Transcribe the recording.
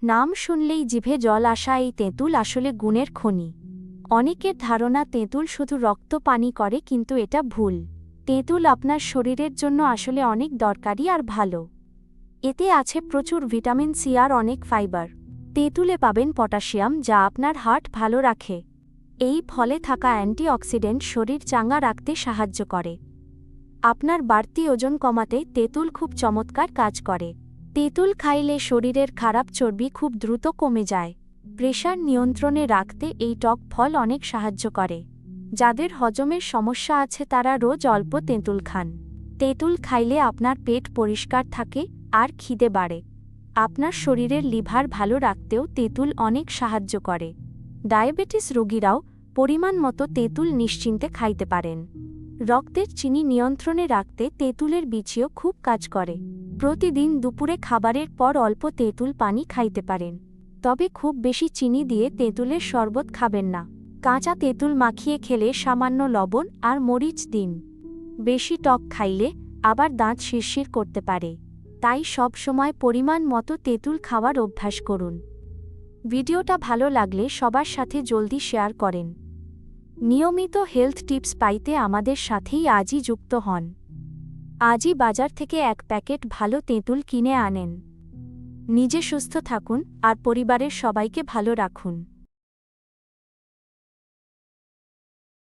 নাম শুনলেই জিভে জল আসা এই তেঁতুল আসলে গুণের খনি। অনেকের ধারণা তেঁতুল শুধু রক্ত পানি করে, কিন্তু এটা ভুল। তেঁতুল আপনার শরীরের জন্য আসলে অনেক দরকারি আর ভালো। এতে আছে প্রচুর ভিটামিন সি আর অনেক ফাইবার। তেঁতুলে পাবেন পটাশিয়াম, যা আপনার হার্ট ভালো রাখে। এই ফলে থাকা অ্যান্টিঅক্সিডেন্ট শরীর চাঙ্গা রাখতে সাহায্য করে। আপনার বাড়তি ওজন কমাতে তেঁতুল খুব চমৎকার কাজ করে। তেঁতুল খাইলে শরীরের খারাপ চর্বি খুব দ্রুত কমে যায়। প্রেশার নিয়ন্ত্রণে রাখতে এই টক ফল অনেক সাহায্য করে। যাদের হজমের সমস্যা আছে তারা রোজ অল্প তেঁতুল খান। তেঁতুল খাইলে আপনার পেট পরিষ্কার থাকে আর খিদে বাড়ে। আপনার শরীরের লিভার ভালো রাখতেও তেঁতুল অনেক সাহায্য করে। ডায়াবেটিস রোগীরাও পরিমাণ মতো তেঁতুল নিশ্চিন্তে খাইতে পারেন। রক্তের চিনি নিয়ন্ত্রণে রাখতে তেঁতুলের বীচিও খুব কাজ করে। প্রতিদিন দুপুরে খাবারের পর অল্প তেঁতুল পানি খাইতে পারেন। তবে খুব বেশি চিনি দিয়ে তেঁতুলের শরবত খাবেন না। কাঁচা তেঁতুল মাখিয়ে খেলে সামান্য লবণ আর মরিচ দিন। বেশি টক খাইলে আবার দাঁত শিরশির করতে পারে। তাই সব সময় পরিমাণ মতো তেঁতুল খাওয়ার অভ্যাস করুন। ভিডিওটা ভালো লাগলে সবার সাথে জলদি শেয়ার করেন। নিয়মিত হেলথ টিপস পাইতে আমাদের সাথেই আজই যুক্ত হন। আজই বাজার থেকে এক প্যাকেট ভালো তেঁতুল কিনে আনেন। নিজে সুস্থ থাকুন আর পরিবারের সবাইকে ভালো রাখুন।